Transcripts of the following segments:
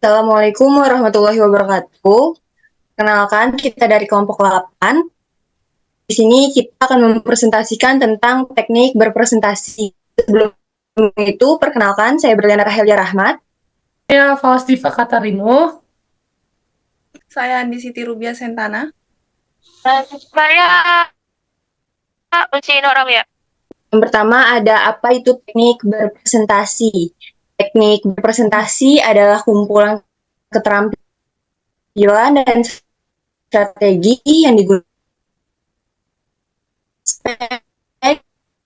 Assalamualaikum warahmatullahi wabarakatuh. Kenalkan, kita dari kelompok 8. Di sini kita akan mempresentasikan tentang teknik berpresentasi. Sebelum itu, perkenalkan, saya Berliana Rahelia Rahmat. Saya Faustiva Katarino. Saya Andi Siti Rubia Sentana. Dan saya Uci Noram ya. Yang pertama ada apa itu teknik berpresentasi. Teknik berpresentasi adalah kumpulan keterampilan dan strategi yang digunakan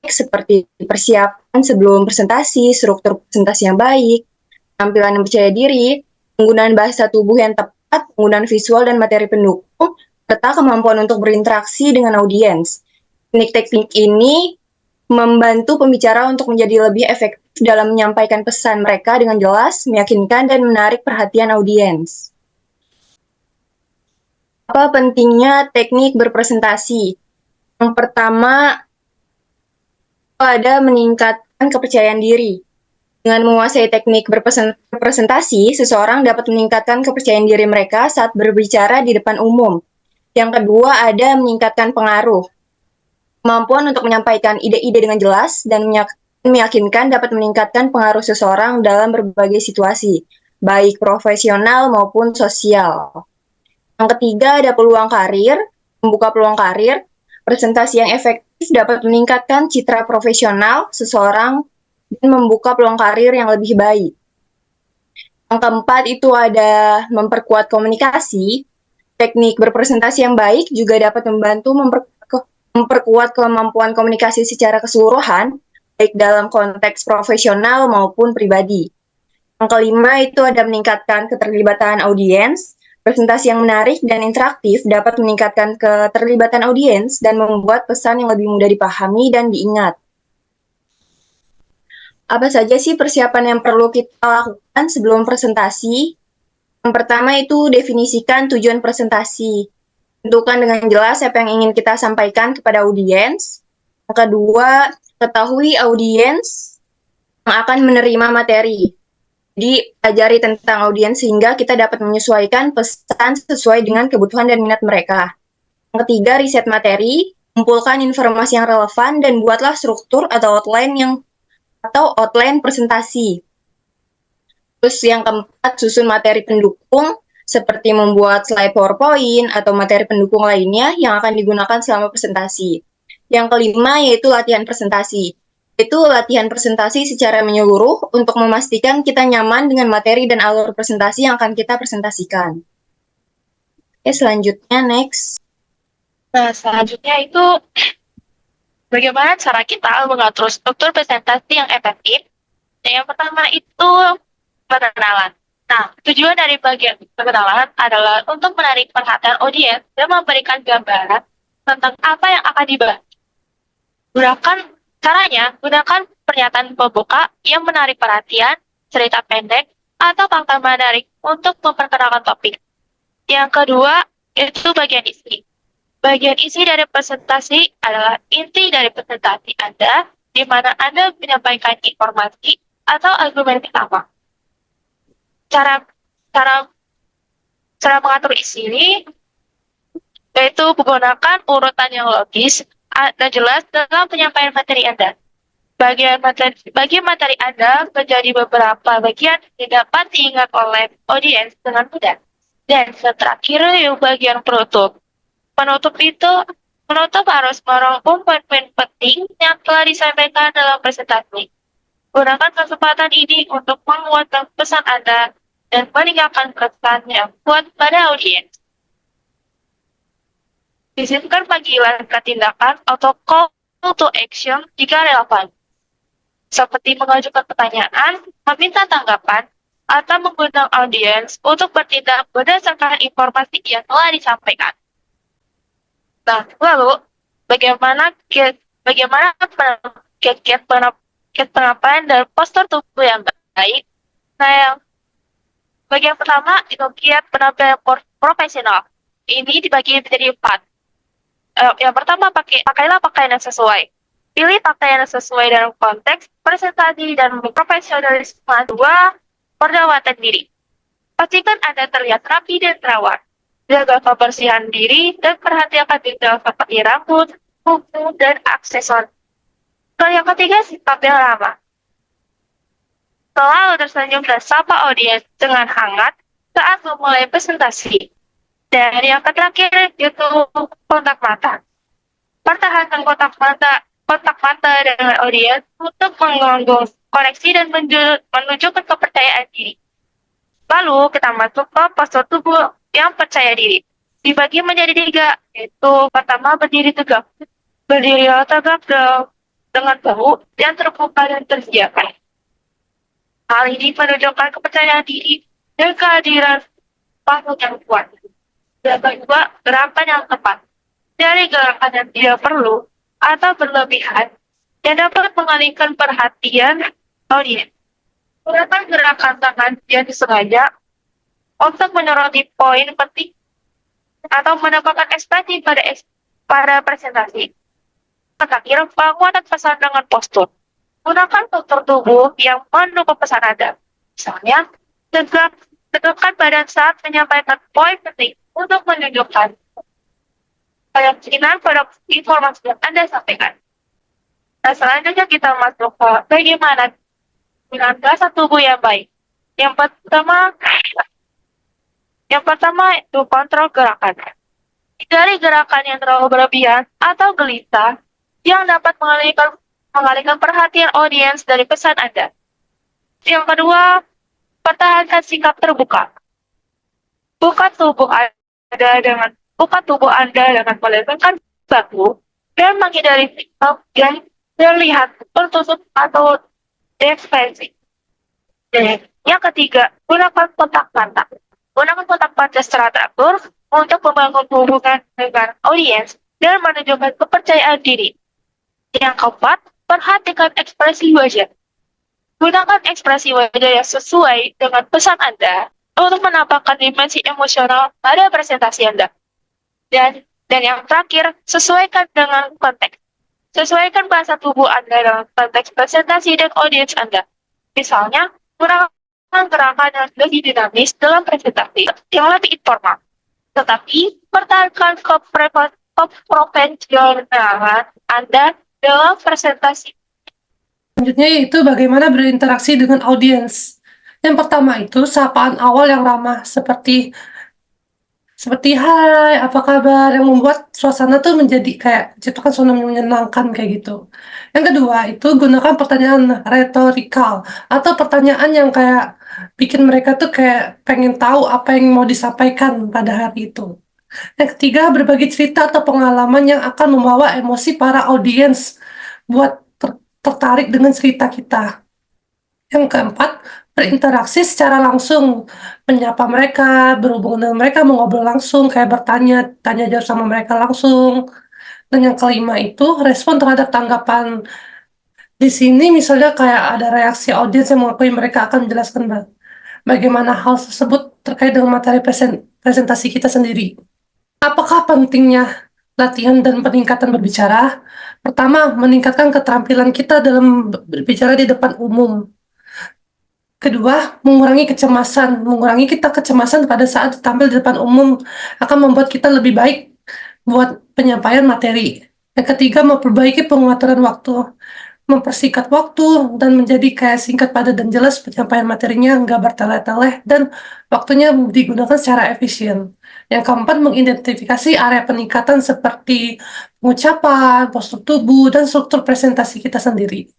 seperti persiapan sebelum presentasi, struktur presentasi yang baik, tampilan yang percaya diri, penggunaan bahasa tubuh yang tepat, penggunaan visual dan materi pendukung, serta kemampuan untuk berinteraksi dengan audiens. Teknik-teknik ini membantu pembicara untuk menjadi lebih efektif dalam menyampaikan pesan mereka dengan jelas, meyakinkan, dan menarik perhatian audiens. Apa pentingnya teknik berpresentasi? Yang pertama, ada meningkatkan kepercayaan diri. Dengan menguasai teknik berpresentasi, seseorang dapat meningkatkan kepercayaan diri mereka saat berbicara di depan umum. Yang kedua, ada meningkatkan pengaruh. Kemampuan untuk menyampaikan ide-ide dengan jelas dan meyakinkan dapat meningkatkan pengaruh seseorang dalam berbagai situasi, baik profesional maupun sosial. Yang ketiga, ada peluang karir, membuka peluang karir. Presentasi yang efektif dapat meningkatkan citra profesional seseorang dan membuka peluang karir yang lebih baik. Yang keempat itu ada memperkuat komunikasi. Teknik berpresentasi yang baik juga dapat membantu memperkuat kemampuan komunikasi secara keseluruhan, baik dalam konteks profesional maupun pribadi. Yang kelima itu ada meningkatkan keterlibatan audiens. Presentasi yang menarik dan interaktif dapat meningkatkan keterlibatan audiens dan membuat pesan yang lebih mudah dipahami dan diingat. Apa saja sih persiapan yang perlu kita lakukan sebelum presentasi? Yang pertama itu definisikan tujuan presentasi. Tentukan dengan jelas apa yang ingin kita sampaikan kepada audiens. Yang kedua, ketahui audiens yang akan menerima materi. Jadi, pelajari tentang audiens sehingga kita dapat menyesuaikan pesan sesuai dengan kebutuhan dan minat mereka. Yang ketiga, riset materi, kumpulkan informasi yang relevan dan buatlah struktur atau outline presentasi. Terus yang keempat, susun materi pendukung seperti membuat slide PowerPoint atau materi pendukung lainnya yang akan digunakan selama presentasi. Yang kelima yaitu latihan presentasi. Itu latihan presentasi secara menyeluruh untuk memastikan kita nyaman dengan materi dan alur presentasi yang akan kita presentasikan. Oke, selanjutnya next. Nah, selanjutnya itu bagaimana cara kita mengatur struktur presentasi yang efektif. Yang pertama itu pengenalan. Nah, tujuan dari bagian pengenalan adalah untuk menarik perhatian audiens dan memberikan gambaran tentang apa yang akan dibahas. Gunakan pernyataan pembuka yang menarik perhatian, cerita pendek, atau fakta menarik untuk memperkenalkan topik. Yang kedua, itu bagian isi. Bagian isi dari presentasi adalah inti dari presentasi Anda, di mana Anda menyampaikan informasi atau argumen utama. Cara mengatur isi ini yaitu menggunakan urutan yang logis dan jelas dalam penyampaian materi Anda. Bagi materi Anda menjadi beberapa bagian yang dapat diingat oleh audiens dengan mudah. Dan terakhir, bagian penutup. Penutup harus merangkum poin-poin penting yang telah disampaikan dalam presentasi. Gunakan kesempatan ini untuk menguatkan pesan Anda dan meninggalkan kesan yang kuat pada audiens. Izinkan panggilan ke tindakan atau call to action jika relevan, seperti mengajukan pertanyaan, meminta tanggapan, atau mengundang audiens untuk bertindak berdasarkan informasi yang telah disampaikan. Nah, lalu bagaimana kiat-kiat penyampaian dan postur tubuh yang baik? Nah, yang bagian pertama itu kiat penampilan profesional. Ini dibagi menjadi 4. Yang pertama, pakailah pakaian yang sesuai. Pilih pakaian yang sesuai dalam konteks presentasi dan profesionalisme. Kedua, perawatan diri. Pastikan Anda terlihat rapi dan terawat. Jaga kebersihan diri dan perhatikan detail seperti rambut, kuku, dan aksesoris. Yang ketiga, sikap yang ramah. Selalu tersenyum dan sapa audiens dengan hangat saat memulai presentasi. Dan yang terakhir itu kontak mata. Pertahankan kontak mata dengan audiens untuk mengganggu koneksi dan menunjukkan kepercayaan diri. Lalu kita masuk ke postur tubuh yang percaya diri. Dibagi menjadi 3, yaitu pertama berdiri tegak. Berdiri tegak dengan bahu yang terbuka dan tersiapkan. Hal ini menunjukkan kepercayaan diri dan kehadiran pahu yang kuat. Yang kedua, gerakan yang tepat. Dari gerakan yang tidak perlu atau berlebihan yang dapat mengalihkan perhatian audiens. Gunakan gerakan tangan yang disengaja untuk menyoroti poin penting atau menambahkan ekspresi pada presentasi. Terakhir, penguatan pesan dengan postur. Gunakan postur tubuh yang mendukung pesan Anda. Misalnya, tegakkan badan saat menyampaikan poin penting untuk menunjukkan keyakinan pada informasi yang Anda sampaikan. Nah, selanjutnya kita masuk ke bagaimana dengan bahasa tubuh yang baik. Yang pertama itu kontrol gerakan. Dari gerakan yang terlalu berlebihan atau gelisah yang dapat mengalihkan perhatian audiens dari pesan Anda. Yang kedua, pertahankan sikap terbuka. Buka tubuh Anda dengan melebarkan bahu dan menghindari sikap yang terlihat tertutup atau defensif. Dan yang ketiga, gunakan kontak mata. Gunakan kontak mata secara teratur untuk membangun hubungan dengan audiens dan menunjukkan kepercayaan diri. Yang keempat, perhatikan ekspresi wajah. Gunakan ekspresi wajah yang sesuai dengan pesan Anda untuk menambahkan dimensi emosional pada presentasi Anda. Dan yang terakhir, sesuaikan dengan konteks. Sesuaikan bahasa tubuh Anda dengan konteks presentasi dan audiens Anda. Misalnya, gunakan gerakan yang lebih dinamis dalam presentasi yang lebih informal. Tetapi, pertahankan keprofesionalan Anda dalam presentasi. Selanjutnya yaitu bagaimana berinteraksi dengan audiens. Yang pertama itu sapaan awal yang ramah seperti hai, apa kabar, yang membuat suasana tuh menjadi kayak ciptakan suasana menyenangkan kayak gitu. Yang kedua itu gunakan pertanyaan retorikal atau pertanyaan yang kayak bikin mereka tuh kayak pengen tahu apa yang mau disampaikan pada hari itu. Yang ketiga, berbagi cerita atau pengalaman yang akan membawa emosi para audiens buat tertarik dengan cerita kita. Yang keempat, berinteraksi secara langsung, menyapa mereka, berhubungan dengan mereka, mengobrol langsung, kayak tanya jawab sama mereka langsung. Dan yang kelima itu, respon terhadap tanggapan. Di sini misalnya kayak ada reaksi audiens yang mengakui mereka akan menjelaskan bagaimana hal tersebut terkait dengan materi presentasi kita sendiri. Apakah pentingnya latihan dan peningkatan berbicara? Pertama, meningkatkan keterampilan kita dalam berbicara di depan umum. Kedua, mengurangi kecemasan pada saat tampil di depan umum akan membuat kita lebih baik buat penyampaian materi. Yang ketiga, memperbaiki pengaturan waktu, mempersingkat waktu dan menjadi kayak singkat, padat, dan jelas penyampaian materinya, nggak bertele-tele dan waktunya digunakan secara efisien. Yang keempat, mengidentifikasi area peningkatan seperti pengucapan, postur tubuh, dan struktur presentasi kita sendiri.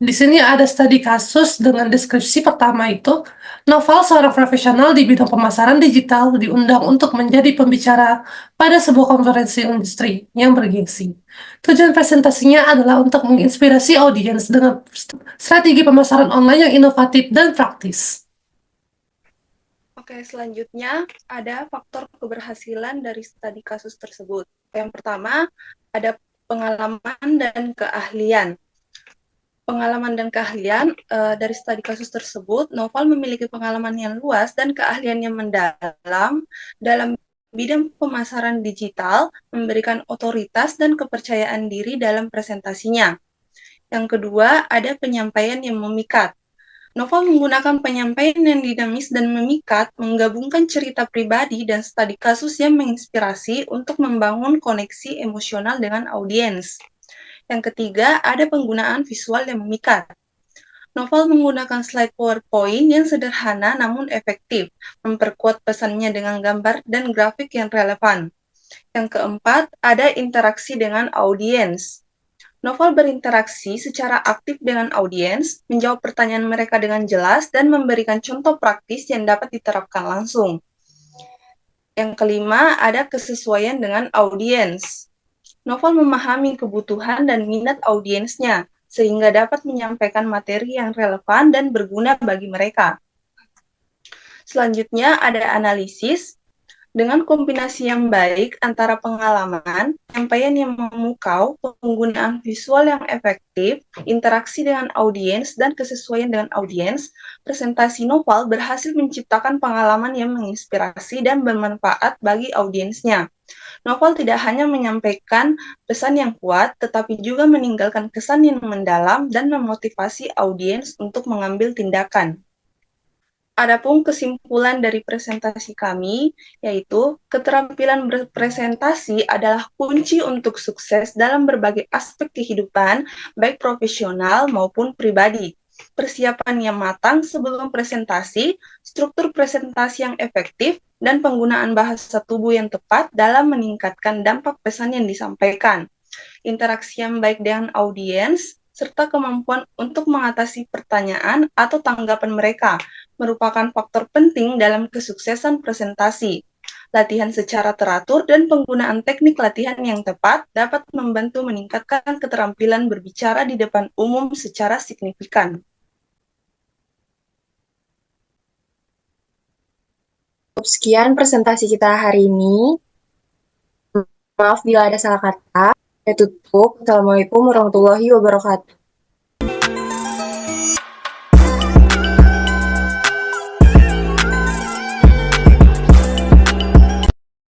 Di sini ada studi kasus dengan deskripsi pertama itu, Noval, seorang profesional di bidang pemasaran digital, diundang untuk menjadi pembicara pada sebuah konferensi industri yang bergengsi. Tujuan presentasinya adalah untuk menginspirasi audiens dengan strategi pemasaran online yang inovatif dan praktis. Oke, selanjutnya ada faktor keberhasilan dari studi kasus tersebut. Yang pertama, ada pengalaman dan keahlian. Pengalaman dan keahlian dari studi kasus tersebut, Noval memiliki pengalaman yang luas dan keahlian yang mendalam dalam bidang pemasaran digital, memberikan otoritas dan kepercayaan diri dalam presentasinya. Yang kedua, ada penyampaian yang memikat. Novel menggunakan penyampaian yang dinamis dan memikat, menggabungkan cerita pribadi dan studi kasus yang menginspirasi untuk membangun koneksi emosional dengan audiens. Yang ketiga, ada penggunaan visual yang memikat. Novel menggunakan slide PowerPoint yang sederhana namun efektif, memperkuat pesannya dengan gambar dan grafik yang relevan. Yang keempat, ada interaksi dengan audiens. Novel berinteraksi secara aktif dengan audiens, menjawab pertanyaan mereka dengan jelas, dan memberikan contoh praktis yang dapat diterapkan langsung. Yang kelima, ada kesesuaian dengan audiens. Novel memahami kebutuhan dan minat audiensnya, sehingga dapat menyampaikan materi yang relevan dan berguna bagi mereka. Selanjutnya, ada analisis. Dengan kombinasi yang baik antara pengalaman, penyampaian yang memukau, penggunaan visual yang efektif, interaksi dengan audiens, dan kesesuaian dengan audiens, presentasi novel berhasil menciptakan pengalaman yang menginspirasi dan bermanfaat bagi audiensnya. Novel tidak hanya menyampaikan pesan yang kuat, tetapi juga meninggalkan kesan yang mendalam dan memotivasi audiens untuk mengambil tindakan. Adapun kesimpulan dari presentasi kami, yaitu keterampilan berpresentasi adalah kunci untuk sukses dalam berbagai aspek kehidupan, baik profesional maupun pribadi. Persiapan yang matang sebelum presentasi, struktur presentasi yang efektif, dan penggunaan bahasa tubuh yang tepat dalam meningkatkan dampak pesan yang disampaikan. Interaksi yang baik dengan audiens, serta kemampuan untuk mengatasi pertanyaan atau tanggapan mereka merupakan faktor penting dalam kesuksesan presentasi. Latihan secara teratur dan penggunaan teknik latihan yang tepat dapat membantu meningkatkan keterampilan berbicara di depan umum secara signifikan. Sekian presentasi kita hari ini. Maaf bila ada salah kata. Saya tutup. Assalamualaikum warahmatullahi wabarakatuh.